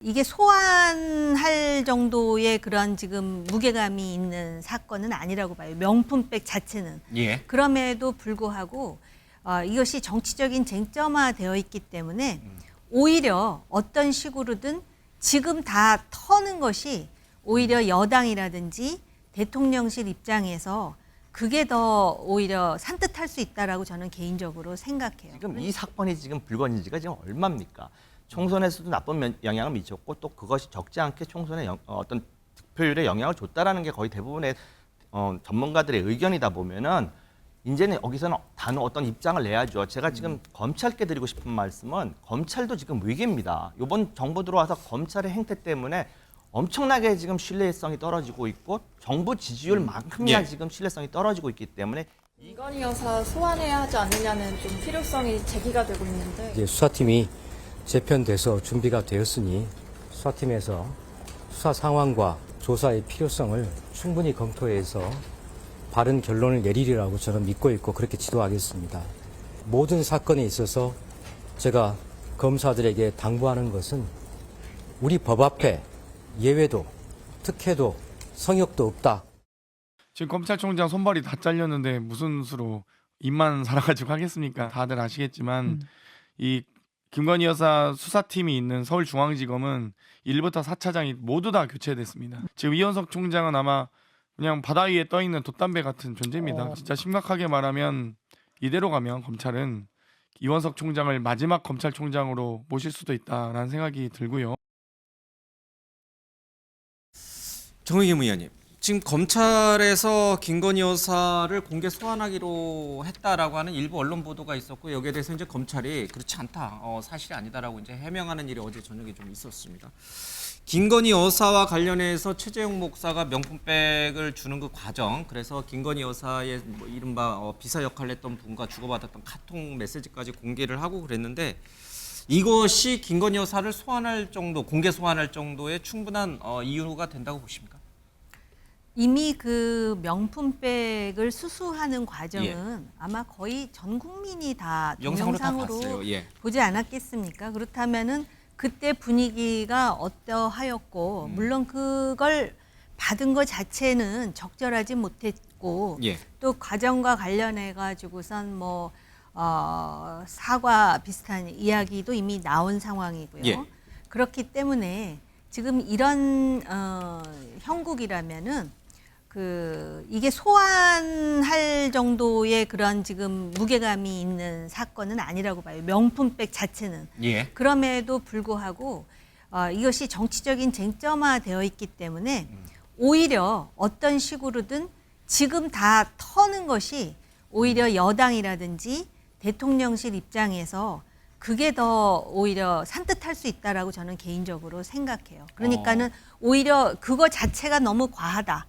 이게 소환할 정도의 그런 지금 무게감이 있는 사건은 아니라고 봐요. 명품백 자체는. 예. 그럼에도 불구하고 이것이 정치적인 쟁점화되어 있기 때문에 오히려 어떤 식으로든 지금 다 터는 것이 오히려 여당이라든지 대통령실 입장에서 그게 더 오히려 산뜻할 수 있다라고 저는 개인적으로 생각해요. 지금 이 사건이 지금 불거진 지가 지금 얼마입니까? 총선에서도 나쁜 영향을 미쳤고 또 그것이 적지 않게 총선에 어떤 득표율에 영향을 줬다라는 게 거의 대부분의 전문가들의 의견이다 보면은 이제는 여기서는 단호 어떤 입장을 내야죠. 제가 지금 검찰께 드리고 싶은 말씀은 검찰도 지금 위기입니다. 이번 정부 들어와서 검찰의 행태 때문에 엄청나게 지금 신뢰성이 떨어지고 있고 정부 지지율만큼이나 지금 신뢰성이 떨어지고 있기 때문에 김건희 여사 소환해야 하지 않느냐는 좀 필요성이 제기가 되고 있는데 이제 수사팀이 재편돼서 준비가 되었으니 수사팀에서 수사 상황과 조사의 필요성을 충분히 검토해서 바른 결론을 내리리라고 저는 믿고 있고 그렇게 지도하겠습니다. 모든 사건에 있어서 제가 검사들에게 당부하는 것은 우리 법 앞에 예외도 특혜도 성역도 없다. 지금 검찰총장 손발이 다 잘렸는데 무슨 수로 입만 살아가지고 하겠습니까? 다들 아시겠지만 이 김건희 여사 수사팀이 있는 서울중앙지검은 1부터 4차장이 모두 다 교체됐습니다. 지금 이현석 총장은 아마 그냥 바다 위에 떠있는 돛담배 같은 존재입니다. 진짜 심각하게 말하면 이대로 가면 검찰은 이원석 총장을 마지막 검찰총장으로 모실 수도 있다라는 생각이 들고요. 정의겸 의원님, 지금 검찰에서 김건희 여사를 공개 소환하기로 했다라고 하는 일부 언론 보도가 있었고 여기에 대해서 이제 검찰이 그렇지 않다, 사실이 아니다라고 이제 해명하는 일이 어제 저녁에 좀 있었습니다. 김건희 여사와 관련해서 최재형 목사가 명품백을 주는 그 과정, 그래서 김건희 여사의 뭐 이른바 비서 역할을 했던 분과 주고받았던 카톡 메시지까지 공개를 하고 그랬는데 이것이 김건희 여사를 소환할 정도, 공개 소환할 정도의 충분한 이유가 된다고 보십니까? 이미 그 명품백을 수수하는 과정은 아마 거의 전 국민이 다 영상으로 다 동영상으로 봤어요. 예. 보지 않았겠습니까? 그렇다면은 그때 분위기가 어떠하였고 물론 그걸 받은 것 자체는 적절하지 못했고 예. 또 과정과 관련해 가지고선 뭐 사과 비슷한 이야기도 이미 나온 상황이고요. 예. 그렇기 때문에 지금 이런 형국이라면은 이게 소환할 정도의 그런 지금 무게감이 있는 사건은 아니라고 봐요. 명품백 자체는. 예. 그럼에도 불구하고 이것이 정치적인 쟁점화되어 있기 때문에 오히려 어떤 식으로든 지금 다 터는 것이 오히려 여당이라든지 대통령실 입장에서 그게 더 오히려 산뜻할 수 있다라고 저는 개인적으로 생각해요. 그러니까는 오히려 그거 자체가 너무 과하다.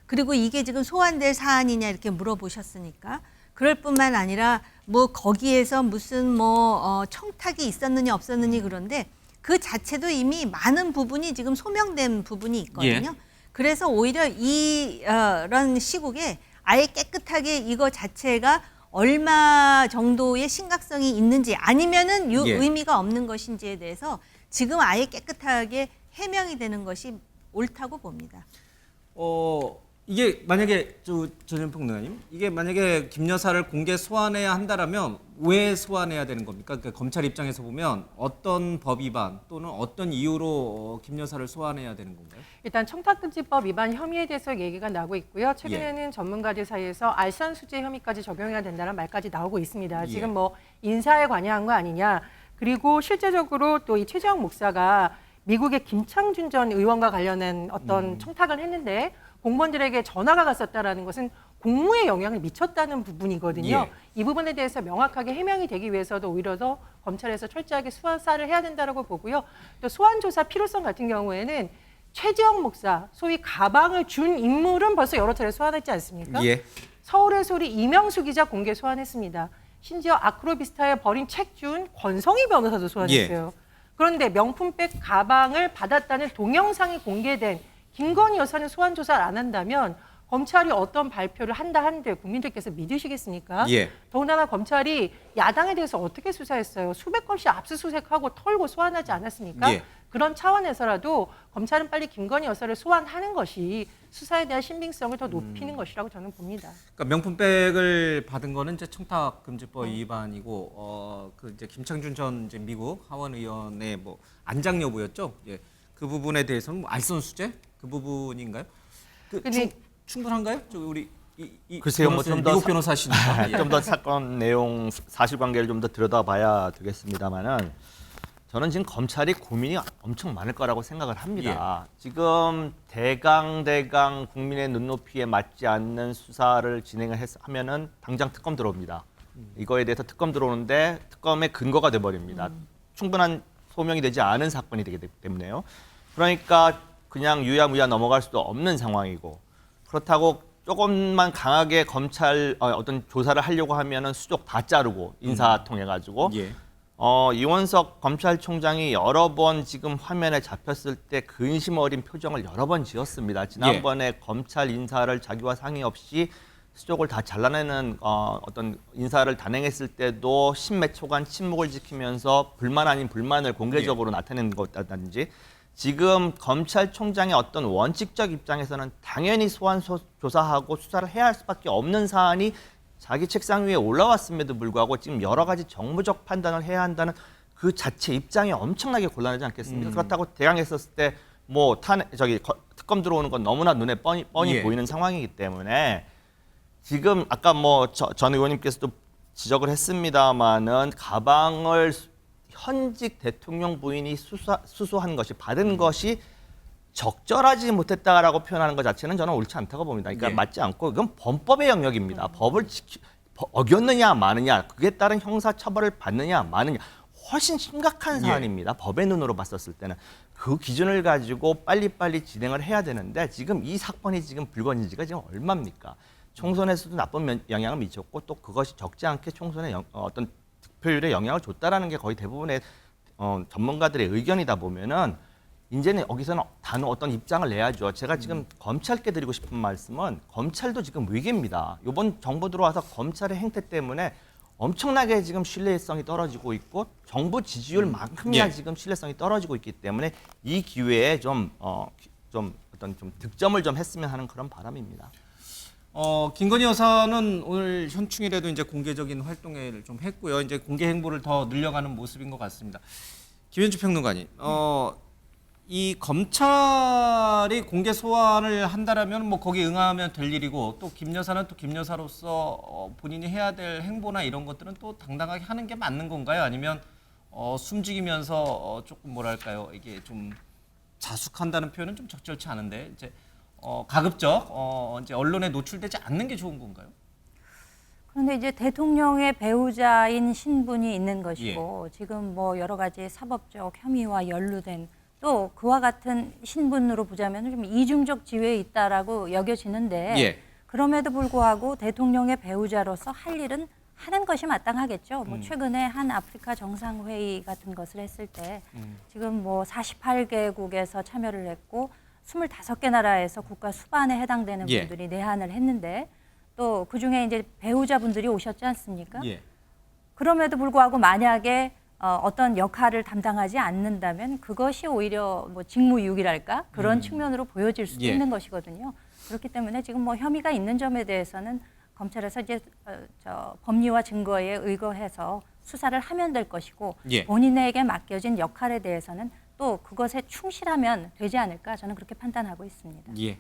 그리고 이게 지금 소환될 사안이냐 이렇게 물어보셨으니까 그럴 뿐만 아니라 뭐 거기에서 무슨 뭐 청탁이 있었느냐 없었느냐 그런데 그 자체도 이미 많은 부분이 지금 소명된 부분이 있거든요. 예. 그래서 오히려 이런 시국에 아예 깨끗하게 이거 자체가 얼마 정도의 심각성이 있는지 아니면은 의미가 없는 것인지에 대해서 지금 아예 깨끗하게 해명이 되는 것이 옳다고 봅니다. 이게 만약에 전현평 의원님, 이게 만약에 김 여사를 공개 소환해야 한다라면 왜 소환해야 되는 겁니까? 그러니까 검찰 입장에서 보면 어떤 법 위반 또는 어떤 이유로 김 여사를 소환해야 되는 건가요? 일단 청탁금지법 위반 혐의에 대해서 얘기가 나오고 있고요. 최근에는 전문가들 사이에서 알선수재 혐의까지 적용해야 된다는 말까지 나오고 있습니다. 지금 뭐 인사에 관여한 거 아니냐. 그리고 실제적으로 또 이 최재형 목사가 미국의 김창준 전 의원과 관련된 어떤 청탁을 했는데 공무원들에게 전화가 갔었다라는 것은 공무에 영향을 미쳤다는 부분이거든요. 이 부분에 대해서 명확하게 해명이 되기 위해서도 오히려 더 검찰에서 철저하게 수사를 해야 된다고 보고요. 또 소환 조사 필요성 같은 경우에는 최재형 목사, 소위 가방을 준 인물은 벌써 여러 차례 소환했지 않습니까? 예. 서울의 소리 이명수 기자 공개 소환했습니다. 심지어 아크로비스타에 버린 책 준 권성희 변호사도 소환했어요. 그런데 명품백 가방을 받았다는 동영상이 공개된 김건희 여사는 소환 조사를 안 한다면 검찰이 어떤 발표를 한다 한들 국민들께서 믿으시겠습니까? 더군다나 검찰이 야당에 대해서 어떻게 수사했어요? 수백 건씩 압수수색하고 털고 소환하지 않았습니까? 그런 차원에서라도 검찰은 빨리 김건희 여사를 소환하는 것이 수사에 대한 신빙성을 더 높이는 것이라고 저는 봅니다. 그러니까 명품백을 받은 거는 이제 청탁금지법 위반이고 그 이제 김창준 전 이제 미국 하원 의원의 뭐 안장 여부였죠. 예. 그 부분에 대해서는 뭐 알선수재 그 부분인가요? 근데 충분한가요? 저 우리 글쎄요, 뭐 좀 더 미국 변호사시니까 예. 좀 더 사건 내용 사실관계를 좀 더 들여다봐야 되겠습니다만은 저는 지금 검찰이 고민이 엄청 많을 거라고 생각을 합니다. 지금 대강 국민의 눈높이에 맞지 않는 수사를 진행을 하면은 당장 특검 들어옵니다. 이거에 대해서 특검 들어오는데 특검의 근거가 돼버립니다. 충분한 소명이 되지 않은 사건이 되기 때문에요. 그러니까 그냥 유야무야 넘어갈 수도 없는 상황이고, 그렇다고 조금만 강하게 검찰 어떤 조사를 하려고 하면은 수족 다 자르고 인사 통해 가지고 예. 이원석 검찰총장이 여러 번 지금 화면에 잡혔을 때 근심 어린 표정을 여러 번 지었습니다. 지난번에 검찰 인사를 자기와 상의 없이 수족을 다 잘라내는 어떤 인사를 단행했을 때도 십몇 초간 침묵을 지키면서 불만 아닌 불만을 공개적으로 나타낸 것이라든지, 지금 검찰총장의 어떤 원칙적 입장에서는 당연히 소환 조사하고 수사를 해야 할 수밖에 없는 사안이 자기 책상 위에 올라왔음에도 불구하고 지금 여러 가지 정무적 판단을 해야 한다는 그 자체 입장이 엄청나게 곤란하지 않겠습니까? 그렇다고 대강했었을 때 뭐 특검 들어오는 건 너무나 눈에 뻔히 예. 보이는 상황이기 때문에 지금 아까 뭐 전 의원님께서도 지적을 했습니다마는 가방을 현직 대통령 부인이 수수한 것이 받은 것이 적절하지 못했다라고 표현하는 것 자체는 저는 옳지 않다고 봅니다. 그러니까 예. 맞지 않고 이건 범법의 영역입니다. 법을 어겼느냐 마느냐, 그에 따른 형사처벌을 받느냐 마느냐, 훨씬 심각한 사안입니다. 법의 눈으로 봤었을 때는 그 기준을 가지고 빨리빨리 진행을 해야 되는데, 지금 이 사건이 지금 불거진 지가 지금 얼마입니까? 총선에서도 나쁜 영향을 미쳤고, 또 그것이 적지 않게 총선에 어떤 득표율에 영향을 줬다라는 게 거의 대부분의 전문가들의 의견이다 보면은 이제는 여기서는 단 어떤 입장을 내야죠. 제가 지금 검찰께 드리고 싶은 말씀은, 검찰도 지금 위기입니다. 이번 정부 들어와서 검찰의 행태 때문에 엄청나게 지금 신뢰성이 떨어지고 있고, 정부 지지율만큼이나 예. 지금 신뢰성이 떨어지고 있기 때문에 이 기회에 좀 득점을 좀 했으면 하는 그런 바람입니다. 김건희 여사는 오늘 현충일에도 이제 공개적인 활동을 좀 했고요. 이제 공개 행보를 더 늘려가는 모습인 것 같습니다. 김현주 평론가님, 이 검찰이 공개 소환을 한다라면 뭐 거기에 응하면 될 일이고, 또 김 여사는 또 김 여사로서 본인이 해야 될 행보나 이런 것들은 또 당당하게 하는 게 맞는 건가요? 아니면 숨죽이면서 조금 뭐랄까요, 이게 좀 자숙한다는 표현은 좀 적절치 않은데 이제 가급적 이제 언론에 노출되지 않는 게 좋은 건가요? 그런데 이제 대통령의 배우자인 신분이 있는 것이고, 지금 뭐 여러 가지 사법적 혐의와 연루된, 또 그와 같은 신분으로 보자면 좀 이중적 지위에 있다라고 여겨지는데, 예. 그럼에도 불구하고 대통령의 배우자로서 할 일은 하는 것이 마땅하겠죠. 뭐 최근에 한 아프리카 정상회의 같은 것을 했을 때 지금 뭐 48개국에서 참여를 했고 25개 나라에서 국가 수반에 해당되는 예. 분들이 내한을 했는데, 또 그중에 이제 배우자분들이 오셨지 않습니까? 예. 그럼에도 불구하고 만약에 어떤 역할을 담당하지 않는다면 그것이 오히려 뭐 직무유기랄까 그런 측면으로 보여질 수도 예. 있는 것이거든요. 그렇기 때문에 지금 뭐 혐의가 있는 점에 대해서는 검찰에서 이제 법리와 증거에 의거해서 수사를 하면 될 것이고, 예. 본인에게 맡겨진 역할에 대해서는 또 그것에 충실하면 되지 않을까, 저는 그렇게 판단하고 있습니다. 예.